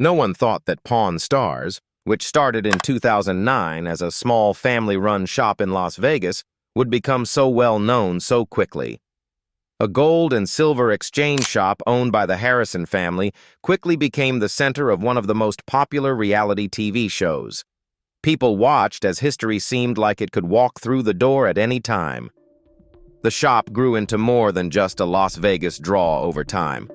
No one thought that Pawn Stars, which started in 2009 as a small family-run shop in Las Vegas, would become so well known so quickly. A gold and silver exchange shop owned by the Harrison family quickly became the center of one of the most popular reality TV shows. People watched as history seemed like it could walk through the door at any time. The shop grew into more than just a Las Vegas draw over time.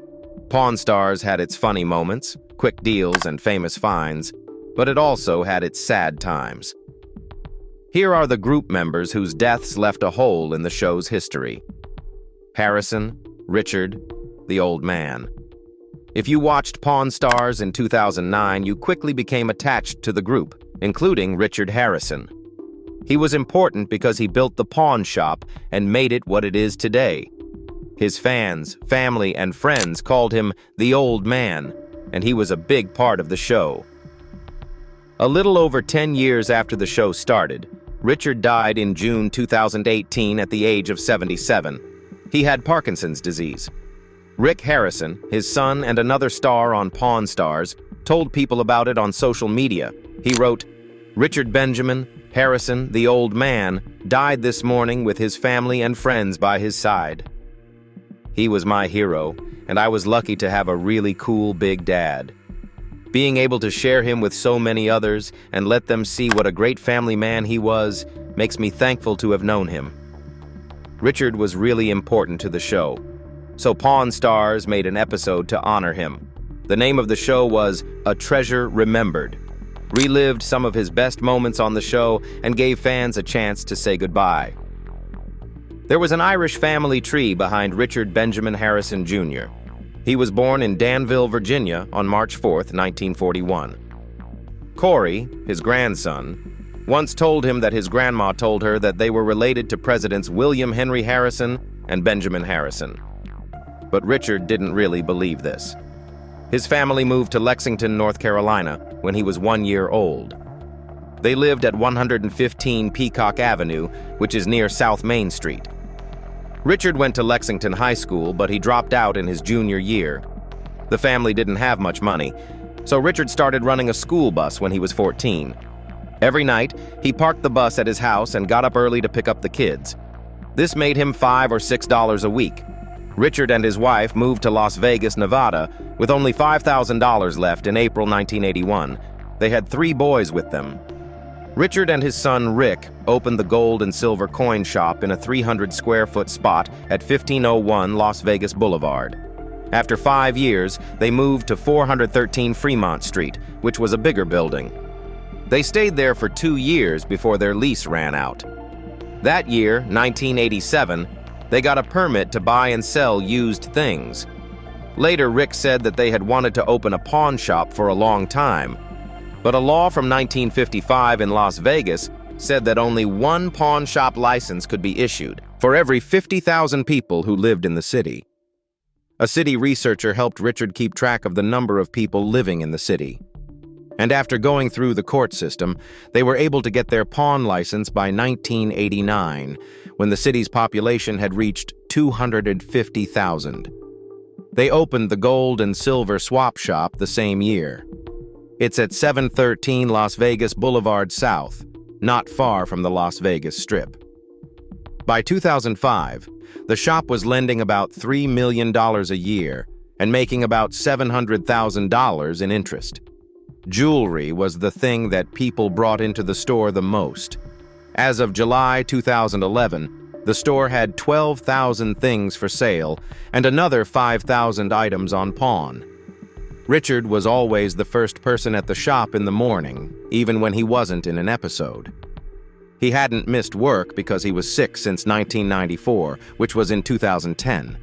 Pawn Stars had its funny moments, quick deals, and famous finds, but it also had its sad times. Here are the group members whose deaths left a hole in the show's history. Harrison, Richard, the old man. If you watched Pawn Stars in 2009, you quickly became attached to the group, including Richard Harrison. He was important because he built the pawn shop and made it what it is today. His fans, family, and friends called him the old man, and he was a big part of the show. A little over 10 years after the show started, Richard died in June 2018 at the age of 77. He had Parkinson's disease. Rick Harrison, his son and another star on Pawn Stars, told people about it on social media. He wrote, "Richard Benjamin Harrison, the old man, died this morning with his family and friends by his side. He was my hero, and I was lucky to have a really cool big dad. Being able to share him with so many others and let them see what a great family man he was makes me thankful to have known him." Richard was really important to the show, so Pawn Stars made an episode to honor him. The name of the show was A Treasure Remembered, relived some of his best moments on the show, and gave fans a chance to say goodbye. There was an Irish family tree behind Richard Benjamin Harrison Jr. He was born in Danville, Virginia on March 4, 1941. Corey, his grandson, once told him that his grandma told her that they were related to Presidents William Henry Harrison and Benjamin Harrison. But Richard didn't really believe this. His family moved to Lexington, North Carolina, when he was 1 year old. They lived at 115 Peacock Avenue, which is near South Main Street. Richard went to Lexington High School, but he dropped out in his junior year. The family didn't have much money, so Richard started running a school bus when he was 14. Every night, he parked the bus at his house and got up early to pick up the kids. This made him $5 or $6 a week. Richard and his wife moved to Las Vegas, Nevada, with only $5,000 left in April 1981. They had 3 boys with them. Richard and his son Rick opened the gold and silver coin shop in a 300-square-foot spot at 1501 Las Vegas Boulevard. After 5 years, they moved to 413 Fremont Street, which was a bigger building. They stayed there for 2 years before their lease ran out. That year, 1987, they got a permit to buy and sell used things. Later, Rick said that they had wanted to open a pawn shop for a long time, but a law from 1955 in Las Vegas said that only 1 pawn shop license could be issued for every 50,000 people who lived in the city. A city researcher helped Richard keep track of the number of people living in the city. And after going through the court system, they were able to get their pawn license by 1989, when the city's population had reached 250,000. They opened the gold and silver swap shop the same year. It's at 713 Las Vegas Boulevard South, not far from the Las Vegas Strip. By 2005, the shop was lending about $3 million a year and making about $700,000 in interest. Jewelry was the thing that people brought into the store the most. As of July 2011, the store had 12,000 things for sale and another 5,000 items on pawn. Richard was always the first person at the shop in the morning, even when he wasn't in an episode. He hadn't missed work because he was sick since 1994, which was in 2010.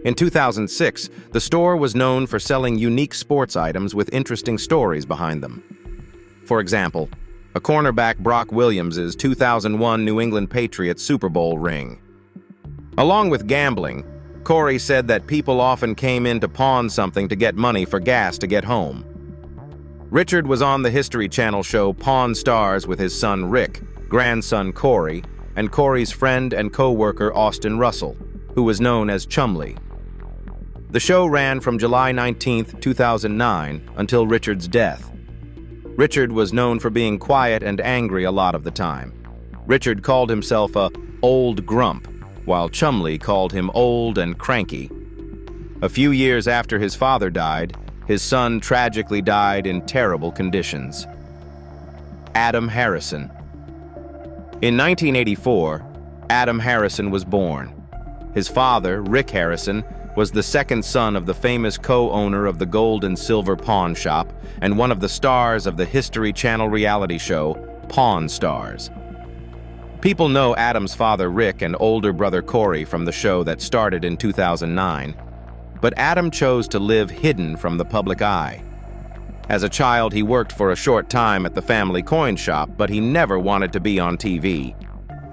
In 2006, the store was known for selling unique sports items with interesting stories behind them. For example, a cornerback Brock Williams' 2001 New England Patriots Super Bowl ring. Along with gambling, Corey said that people often came in to pawn something to get money for gas to get home. Richard was on the History Channel show Pawn Stars with his son Rick, grandson Corey, and Corey's friend and co-worker Austin Russell, who was known as Chumley. The show ran from July 19, 2009, until Richard's death. Richard was known for being quiet and angry a lot of the time. Richard called himself a old grump, while Chumley called him old and cranky. A few years after his father died, his son tragically died in terrible conditions. Adam Harrison. In 1984, Adam Harrison was born. His father, Rick Harrison, was the second son of the famous co-owner of the Gold and Silver Pawn Shop and one of the stars of the History Channel reality show, Pawn Stars. People know Adam's father Rick and older brother Corey from the show that started in 2009, but Adam chose to live hidden from the public eye. As a child, he worked for a short time at the family coin shop, but he never wanted to be on TV,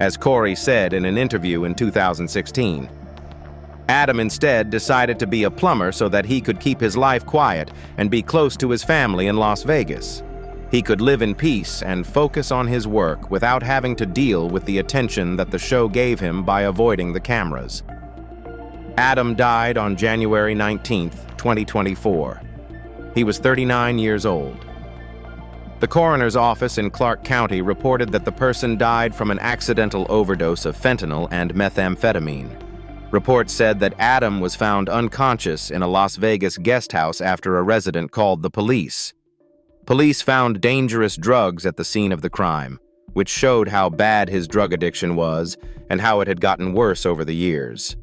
as Corey said in an interview in 2016. Adam instead decided to be a plumber so that he could keep his life quiet and be close to his family in Las Vegas. He could live in peace and focus on his work without having to deal with the attention that the show gave him by avoiding the cameras. Adam died on January 19, 2024. He was 39 years old. The coroner's office in Clark County reported that the person died from an accidental overdose of fentanyl and methamphetamine. Reports said that Adam was found unconscious in a Las Vegas guest house after a resident called the police. Police found dangerous drugs at the scene of the crime, which showed how bad his drug addiction was and how it had gotten worse over the years.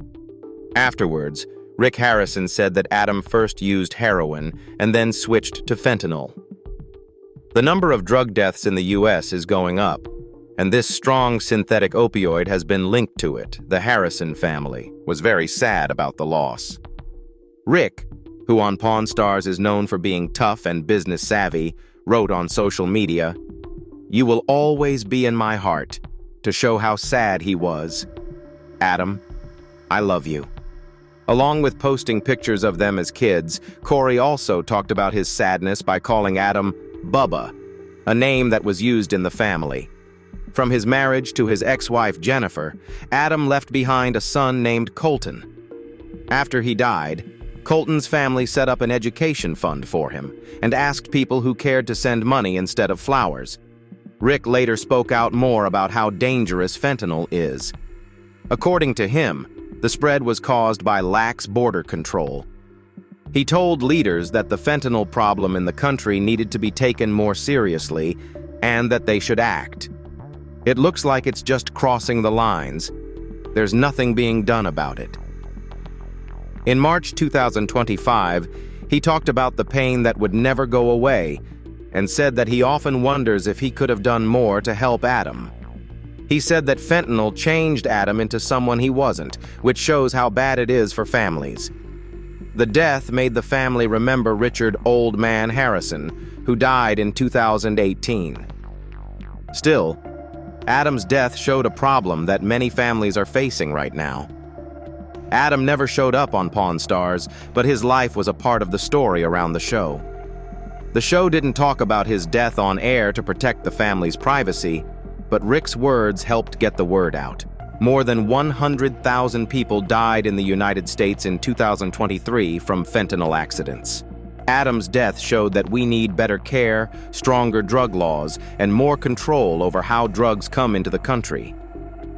Afterwards, Rick Harrison said that Adam first used heroin and then switched to fentanyl. The number of drug deaths in the U.S. is going up, and this strong synthetic opioid has been linked to it. The Harrison family was very sad about the loss. Rick, who on Pawn Stars is known for being tough and business savvy, wrote on social media, "You will always be in my heart," to show how sad he was. Adam, I love you. Along with posting pictures of them as kids, Corey also talked about his sadness by calling Adam Bubba, a name that was used in the family. From his marriage to his ex-wife Jennifer, Adam left behind a son named Colton. After he died, Colton's family set up an education fund for him and asked people who cared to send money instead of flowers. Rick later spoke out more about how dangerous fentanyl is. According to him, the spread was caused by lax border control. He told leaders that the fentanyl problem in the country needed to be taken more seriously and that they should act. It looks like it's just crossing the lines. There's nothing being done about it. In March 2025, he talked about the pain that would never go away and said that he often wonders if he could have done more to help Adam. He said that fentanyl changed Adam into someone he wasn't, which shows how bad it is for families. The death made the family remember Richard "Old Man" Harrison, who died in 2018. Still, Adam's death showed a problem that many families are facing right now. Adam never showed up on Pawn Stars, but his life was a part of the story around the show. The show didn't talk about his death on air to protect the family's privacy, but Rick's words helped get the word out. More than 100,000 people died in the United States in 2023 from fentanyl accidents. Adam's death showed that we need better care, stronger drug laws, and more control over how drugs come into the country.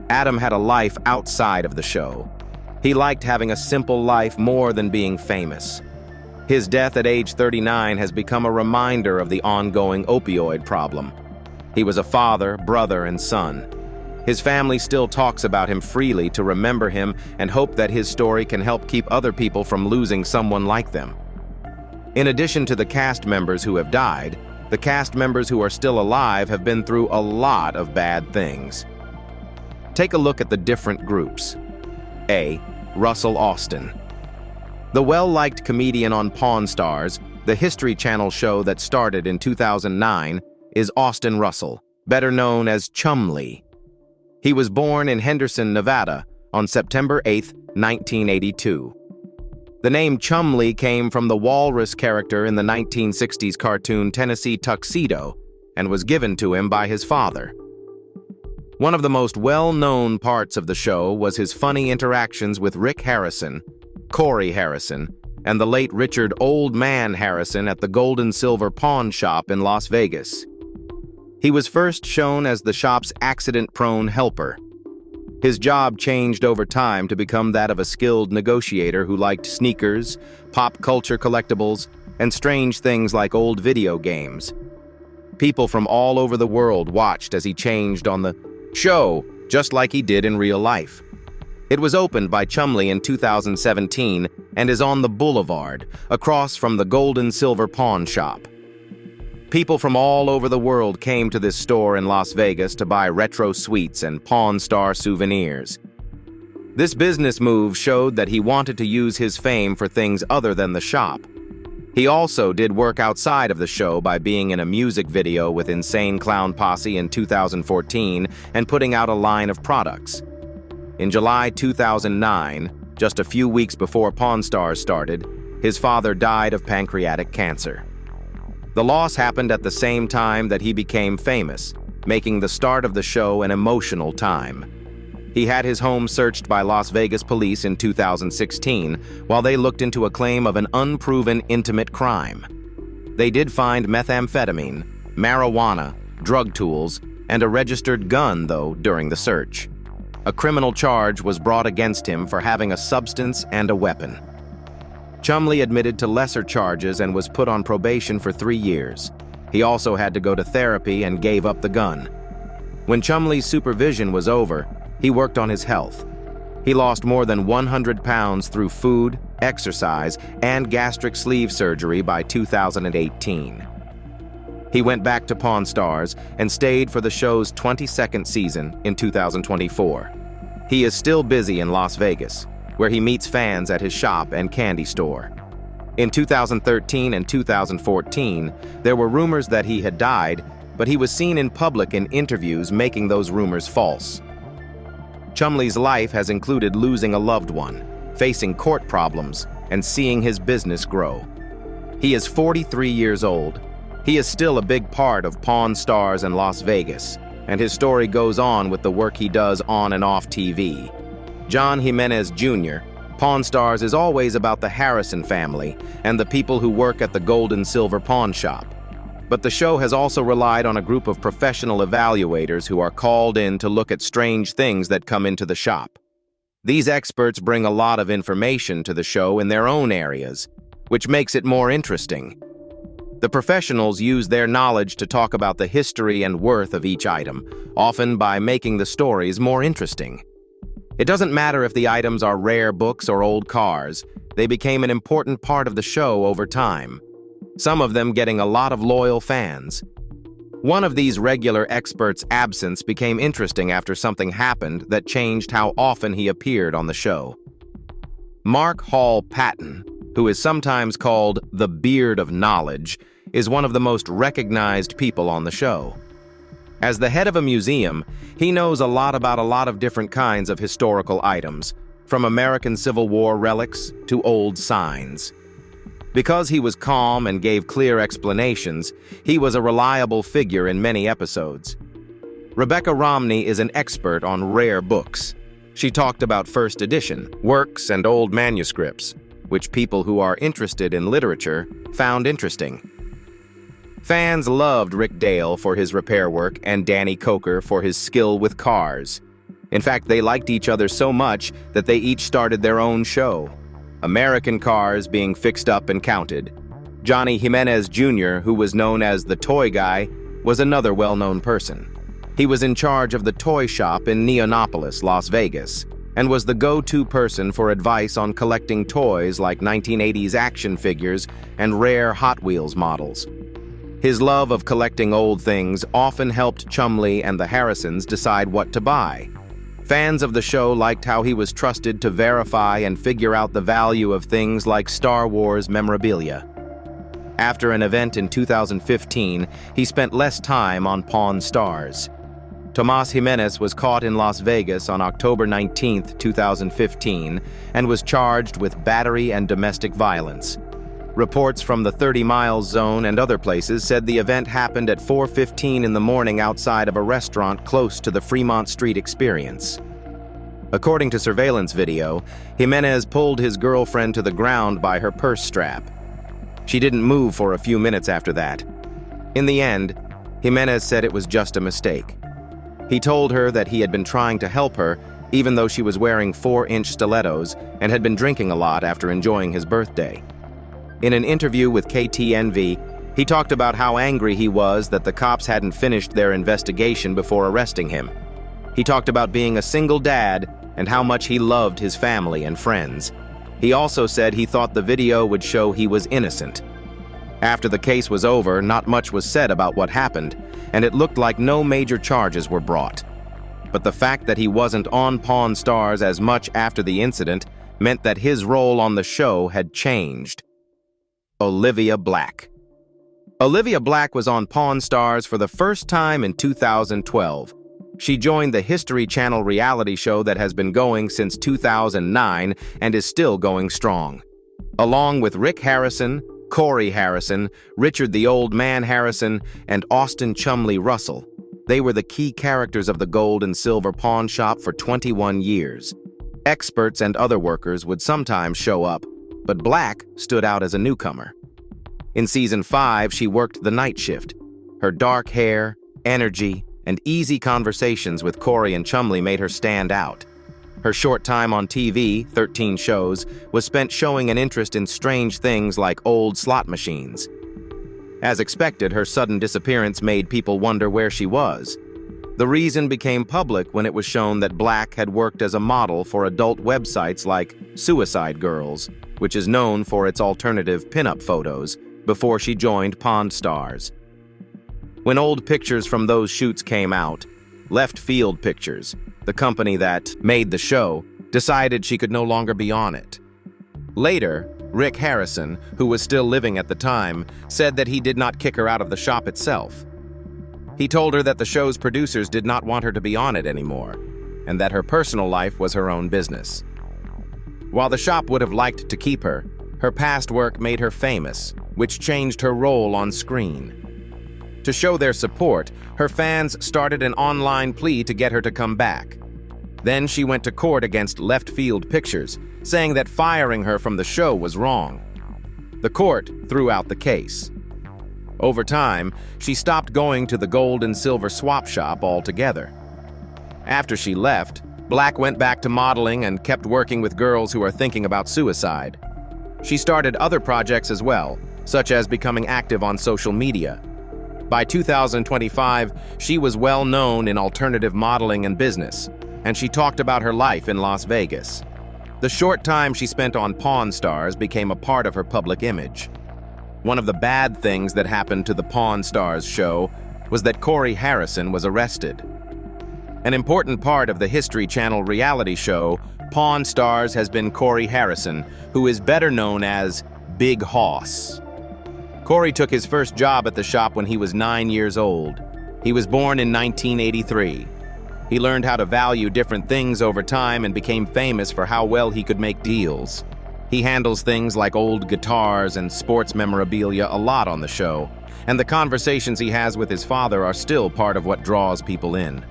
Adam had a life outside of the show. He liked having a simple life more than being famous. His death at age 39 has become a reminder of the ongoing opioid problem. He was a father, brother, and son. His family still talks about him freely to remember him and hope that his story can help keep other people from losing someone like them. In addition to the cast members who have died, the cast members who are still alive have been through a lot of bad things. Take a look at the different groups. A. Russell Austin. The well-liked comedian on Pawn Stars, the History Channel show that started in 2009, is Austin Russell, better known as Chumley. He was born in Henderson, Nevada, on September 8, 1982. The name Chumley came from the walrus character in the 1960s cartoon Tennessee Tuxedo and was given to him by his father. One of the most well-known parts of the show was his funny interactions with Rick Harrison, Corey Harrison, and the late Richard Old Man Harrison at the Gold and Silver Pawn Shop in Las Vegas. He was first shown as the shop's accident-prone helper. His job changed over time to become that of a skilled negotiator who liked sneakers, pop culture collectibles, and strange things like old video games. People from all over the world watched as he changed on the show, just like he did in real life. It was opened by Chumley in 2017 and is on the Boulevard, across from the Gold and Silver Pawn Shop. People from all over the world came to this store in Las Vegas to buy retro sweets and Pawn Star souvenirs. This business move showed that he wanted to use his fame for things other than the shop. He also did work outside of the show by being in a music video with Insane Clown Posse in 2014 and putting out a line of products. In July 2009, just a few weeks before Pawn Stars started, his father died of pancreatic cancer. The loss happened at the same time that he became famous, making the start of the show an emotional time. He had his home searched by Las Vegas police in 2016 while they looked into a claim of an unproven intimate crime. They did find methamphetamine, marijuana, drug tools, and a registered gun, though, during the search. A criminal charge was brought against him for having a substance and a weapon. Chumley admitted to lesser charges and was put on probation for 3 years. He also had to go to therapy and gave up the gun. When Chumley's supervision was over, he worked on his health. He lost more than 100 pounds through food, exercise, and gastric sleeve surgery by 2018. He went back to Pawn Stars and stayed for the show's 22nd season in 2024. He is still busy in Las Vegas, where he meets fans at his shop and candy store. In 2013 and 2014, there were rumors that he had died, but he was seen in public in interviews making those rumors false. Chumley's life has included losing a loved one, facing court problems, and seeing his business grow. He is 43 years old. He is still a big part of Pawn Stars in Las Vegas, and his story goes on with the work he does on and off TV. John Jimenez Jr., Pawn Stars is always about the Harrison family and the people who work at the Gold and Silver Pawn Shop. But the show has also relied on a group of professional evaluators who are called in to look at strange things that come into the shop. These experts bring a lot of information to the show in their own areas, which makes it more interesting. The professionals use their knowledge to talk about the history and worth of each item, often by making the stories more interesting. It doesn't matter if the items are rare books or old cars, they became an important part of the show over time, some of them getting a lot of loyal fans. One of these regular experts' absence became interesting after something happened that changed how often he appeared on the show. Mark Hall Patton, who is sometimes called the Beard of Knowledge, is one of the most recognized people on the show. As the head of a museum, he knows a lot about a lot of different kinds of historical items, from American Civil War relics to old signs. Because he was calm and gave clear explanations, he was a reliable figure in many episodes. Rebecca Romney is an expert on rare books. She talked about first edition, works, and old manuscripts, which people who are interested in literature found interesting. Fans loved Rick Dale for his repair work and Danny Coker for his skill with cars. In fact, they liked each other so much that they each started their own show. American cars being fixed up and counted. Johnny Jimenez Jr., who was known as the Toy Guy, was another well-known person. He was in charge of the toy shop in Neonopolis, Las Vegas, and was the go-to person for advice on collecting toys like 1980s action figures and rare Hot Wheels models. His love of collecting old things often helped Chumley and the Harrisons decide what to buy. Fans of the show liked how he was trusted to verify and figure out the value of things like Star Wars memorabilia. After an event in 2015, he spent less time on Pawn Stars. Tomas Jimenez was caught in Las Vegas on October 19, 2015, and was charged with battery and domestic violence. Reports from the 30 Miles zone and other places said the event happened at 4:15 in the morning outside of a restaurant close to the Fremont Street Experience. According to surveillance video, Jimenez pulled his girlfriend to the ground by her purse strap. She didn't move for a few minutes after that. In the end, Jimenez said it was just a mistake. He told her that he had been trying to help her even though she was wearing 4-inch stilettos and had been drinking a lot after enjoying his birthday. In an interview with KTNV, he talked about how angry he was that the cops hadn't finished their investigation before arresting him. He talked about being a single dad and how much he loved his family and friends. He also said he thought the video would show he was innocent. After the case was over, not much was said about what happened, and it looked like no major charges were brought. But the fact that he wasn't on Pawn Stars as much after the incident meant that his role on the show had changed. Olivia Black. Olivia Black was on Pawn Stars for the first time in 2012. She joined the History Channel reality show that has been going since 2009 and is still going strong. Along with Rick Harrison, Corey Harrison, Richard the Old Man Harrison, and Austin Chumley Russell, they were the key characters of the gold and silver pawn shop for 21 years. Experts and other workers would sometimes show up, but Black stood out as a newcomer. In Season 5, she worked the night shift. Her dark hair, energy, and easy conversations with Corey and Chumley made her stand out. Her short time on TV, 13 shows, was spent showing an interest in strange things like old slot machines. As expected, her sudden disappearance made people wonder where she was. The reason became public when it was shown that Black had worked as a model for adult websites like Suicide Girls, which is known for its alternative pinup photos, before she joined Pawn Stars. When old pictures from those shoots came out, Left Field Pictures, the company that made the show, decided she could no longer be on it. Later, Rick Harrison, who was still living at the time, said that he did not kick her out of the shop itself. He told her that the show's producers did not want her to be on it anymore, and that her personal life was her own business. While the shop would have liked to keep her, her past work made her famous, which changed her role on screen. To show their support, her fans started an online plea to get her to come back. Then she went to court against Left Field Pictures, saying that firing her from the show was wrong. The court threw out the case. Over time, she stopped going to the gold and silver swap shop altogether. After she left, Black went back to modeling and kept working with girls who are thinking about suicide. She started other projects as well, such as becoming active on social media. By 2025, she was well known in alternative modeling and business, and she talked about her life in Las Vegas. The short time she spent on Pawn Stars became a part of her public image. One of the bad things that happened to the Pawn Stars show was that Corey Harrison was arrested. An important part of the History Channel reality show, Pawn Stars, has been Corey Harrison, who is better known as Big Hoss. Corey took his first job at the shop when he was 9 years old. He was born in 1983. He learned how to value different things over time and became famous for how well he could make deals. He handles things like old guitars and sports memorabilia a lot on the show, and the conversations he has with his father are still part of what draws people in.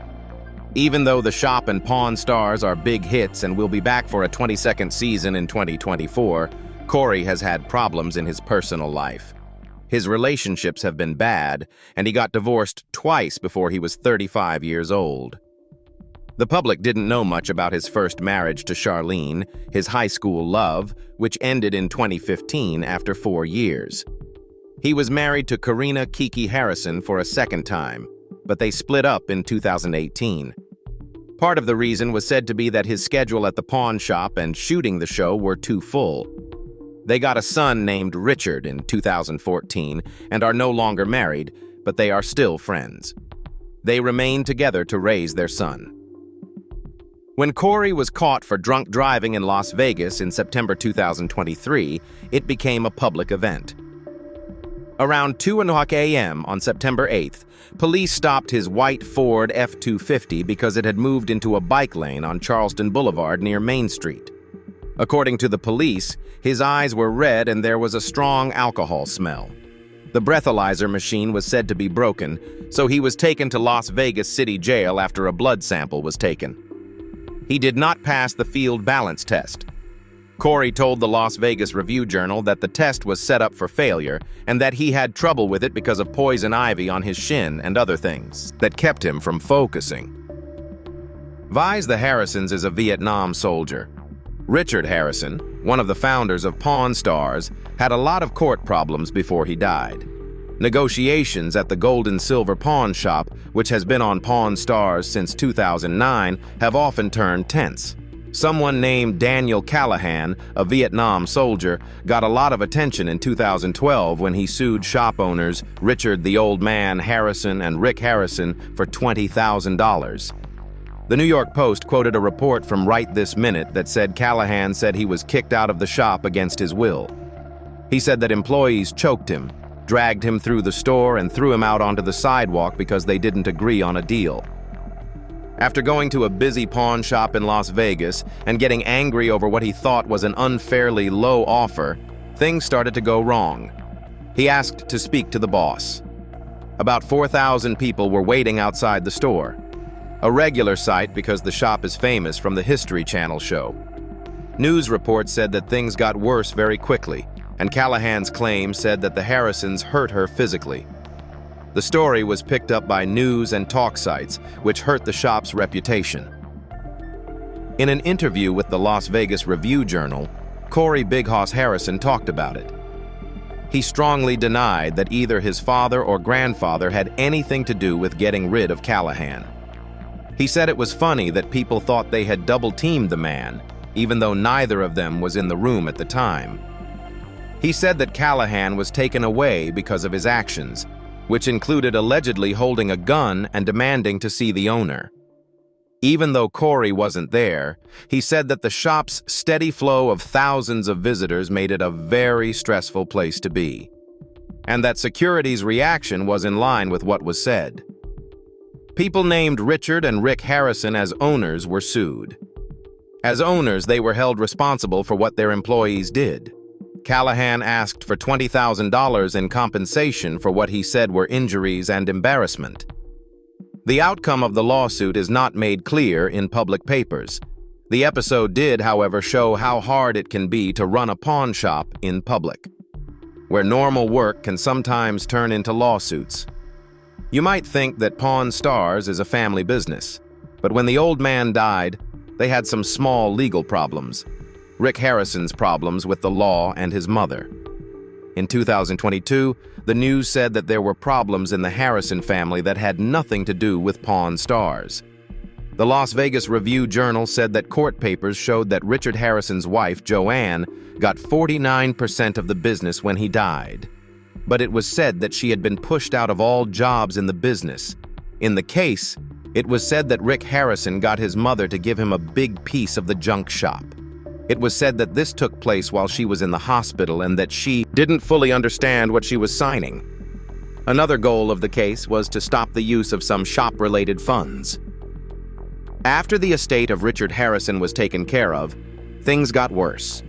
Even though the shop and Pawn Stars are big hits and will be back for a 22nd season in 2024, Corey has had problems in his personal life. His relationships have been bad, and he got divorced twice before he was 35 years old. The public didn't know much about his first marriage to Charlene, his high school love, which ended in 2015 after 4 years. He was married to Karina Kiki Harrison for a second time, but they split up in 2018. Part of the reason was said to be that his schedule at the pawn shop and shooting the show were too full. They got a son named Richard in 2014 and are no longer married, but they are still friends. They remain together to raise their son. When Corey was caught for drunk driving in Las Vegas in September 2023, it became a public event. Around 2:00 a.m. on September 8th, police stopped his white Ford F-250 because it had moved into a bike lane on Charleston Boulevard near Main Street. According to the police, his eyes were red and there was a strong alcohol smell. The breathalyzer machine was said to be broken, so he was taken to Las Vegas City Jail after a blood sample was taken. He did not pass the field balance test. Corey told the Las Vegas Review-Journal that the test was set up for failure and that he had trouble with it because of poison ivy on his shin and other things that kept him from focusing. Vise the Harrisons is a Vietnam soldier. Richard Harrison, one of the founders of Pawn Stars, had a lot of court problems before he died. Negotiations at the gold and silver pawn shop, which has been on Pawn Stars since 2009, have often turned tense. Someone named Daniel Callahan, a Vietnam soldier, got a lot of attention in 2012 when he sued shop owners Richard the Old Man Harrison and Rick Harrison for $20,000. The New York Post quoted a report from Right This Minute that said Callahan said he was kicked out of the shop against his will. He said that employees choked him, dragged him through the store, and threw him out onto the sidewalk because they didn't agree on a deal. After going to a busy pawn shop in Las Vegas and getting angry over what he thought was an unfairly low offer, things started to go wrong. He asked to speak to the boss. About 4,000 people were waiting outside the store. A regular sight because the shop is famous from the History Channel show. News reports said that things got worse very quickly, and Callahan's claim said that the Harrisons hurt her physically. The story was picked up by news and talk sites, which hurt the shop's reputation. In an interview with the Las Vegas Review-Journal, Corey Big Hoss Harrison talked about it. He strongly denied that either his father or grandfather had anything to do with getting rid of Callahan. He said it was funny that people thought they had double-teamed the man, even though neither of them was in the room at the time. He said that Callahan was taken away because of his actions, which included allegedly holding a gun and demanding to see the owner. Even though Corey wasn't there, he said that the shop's steady flow of thousands of visitors made it a very stressful place to be, and that security's reaction was in line with what was said. People named Richard and Rick Harrison as owners were sued. As owners, they were held responsible for what their employees did. Callahan asked for $20,000 in compensation for what he said were injuries and embarrassment. The outcome of the lawsuit is not made clear in public papers. The episode did, however, show how hard it can be to run a pawn shop in public, where normal work can sometimes turn into lawsuits. You might think that Pawn Stars is a family business, but when the old man died, they had some small legal problems. Rick Harrison's problems with the law and his mother. In 2022, the news said that there were problems in the Harrison family that had nothing to do with Pawn Stars. The Las Vegas Review-Journal said that court papers showed that Richard Harrison's wife, Joanne, got 49% of the business when he died. But it was said that she had been pushed out of all jobs in the business. In the case, it was said that Rick Harrison got his mother to give him a big piece of the junk shop. It was said that this took place while she was in the hospital and that she didn't fully understand what she was signing. Another goal of the case was to stop the use of some shop-related funds. After the estate of Richard Harrison was taken care of, things got worse.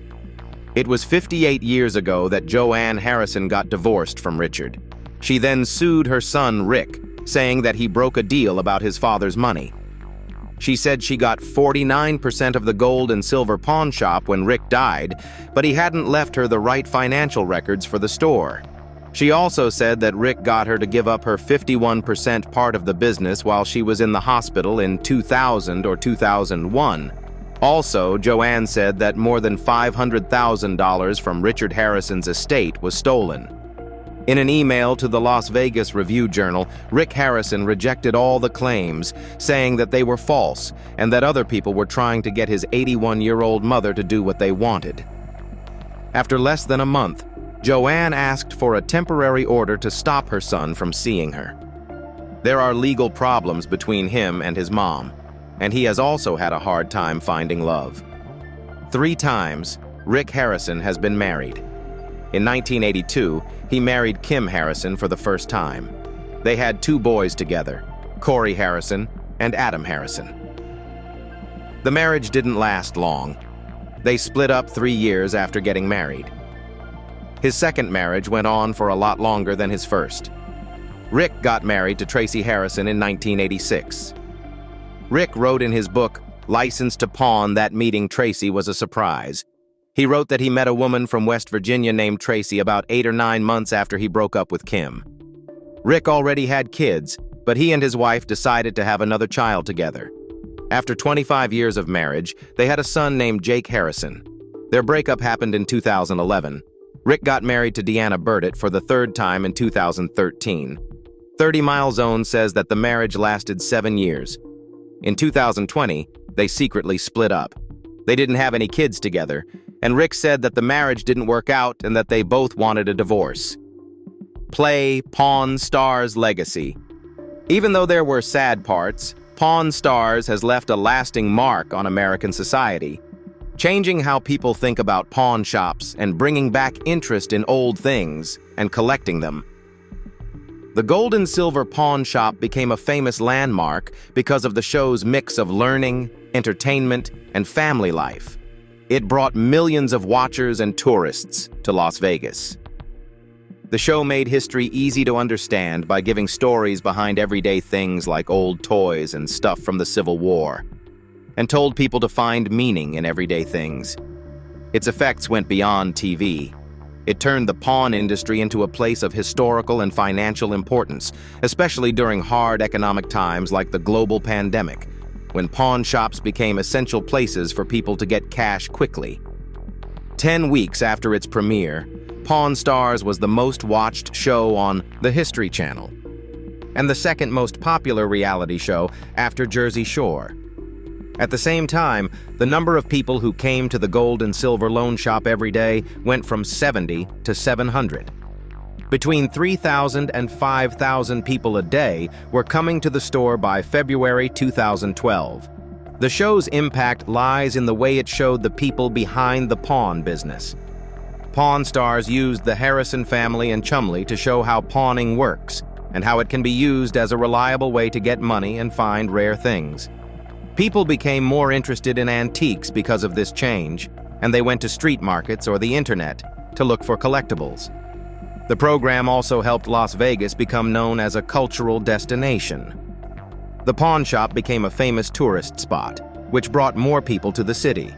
It was 58 years ago that Joanne Harrison got divorced from Richard. She then sued her son Rick, saying that he broke a deal about his father's money. She said she got 49% of the gold and silver pawn shop when Rick died, but he hadn't left her the right financial records for the store. She also said that Rick got her to give up her 51% part of the business while she was in the hospital in 2000 or 2001. Also, Joanne said that more than $500,000 from Richard Harrison's estate was stolen. In an email to the Las Vegas Review-Journal, Rick Harrison rejected all the claims, saying that they were false and that other people were trying to get his 81-year-old mother to do what they wanted. After less than a month, Joanne asked for a temporary order to stop her son from seeing her. There are legal problems between him and his mom, and he has also had a hard time finding love. 3 times, Rick Harrison has been married. In 1982, he married Kim Harrison for the first time. They had 2 boys together, Corey Harrison and Adam Harrison. The marriage didn't last long. They split up 3 years after getting married. His second marriage went on for a lot longer than his first. Rick got married to Tracy Harrison in 1986. Rick wrote in his book, licensed to pawn, that meeting Tracy was a surprise. He wrote that he met a woman from West Virginia named Tracy about 8 or 9 months after he broke up with Kim. Rick already had kids, but he and his wife decided to have another child together. After 25 years of marriage, they had a son named Jake Harrison. Their breakup happened in 2011. Rick got married to Deanna Burdett for the third time in 2013. 30 Mile Zone says that the marriage lasted 7 years. In 2020, they secretly split up. They didn't have any kids together, and Rick said that the marriage didn't work out and that they both wanted a divorce. Play Pawn Stars' legacy. Even though there were sad parts, Pawn Stars has left a lasting mark on American society, changing how people think about pawn shops and bringing back interest in old things and collecting them. The Gold and Silver Pawn Shop became a famous landmark because of the show's mix of learning, entertainment, and family life. It brought millions of watchers and tourists to Las Vegas. The show made history easy to understand by giving stories behind everyday things like old toys and stuff from the Civil War, and told people to find meaning in everyday things. Its effects went beyond TV. It turned the pawn industry into a place of historical and financial importance, especially during hard economic times like the global pandemic, when pawn shops became essential places for people to get cash quickly. 10 weeks after its premiere, Pawn Stars was the most watched show on the History Channel, and the second most popular reality show after Jersey Shore. At the same time, the number of people who came to the Gold and Silver Loan Shop every day went from 70 to 700. Between 3,000 and 5,000 people a day were coming to the store by February 2012. The show's impact lies in the way it showed the people behind the pawn business. Pawn Stars used the Harrison family and Chumley to show how pawning works and how it can be used as a reliable way to get money and find rare things. People became more interested in antiques because of this change, and they went to street markets or the internet to look for collectibles. The program also helped Las Vegas become known as a cultural destination. The pawn shop became a famous tourist spot, which brought more people to the city.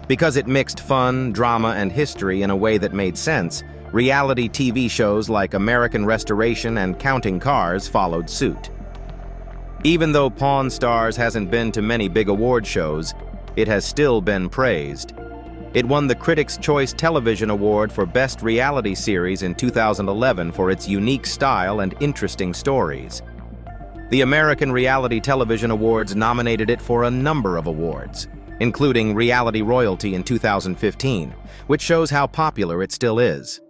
Because it mixed fun, drama, and history in a way that made sense, reality TV shows like American Restoration and Counting Cars followed suit. Even though Pawn Stars hasn't been to many big award shows, it has still been praised. It won the Critics' Choice Television Award for Best Reality Series in 2011 for its unique style and interesting stories. The American Reality Television Awards nominated it for a number of awards, including Reality Royalty in 2015, which shows how popular it still is.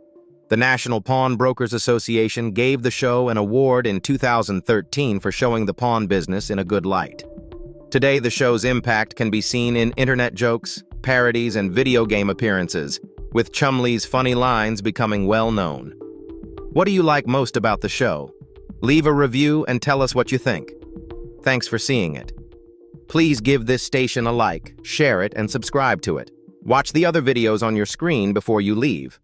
The National Pawnbrokers Association gave the show an award in 2013 for showing the pawn business in a good light. Today, the show's impact can be seen in internet jokes, parodies, and video game appearances, with Chumley's funny lines becoming well known. What do you like most about the show? Leave a review and tell us what you think. Thanks for seeing it. Please give this station a like, share it, and subscribe to it. Watch the other videos on your screen before you leave.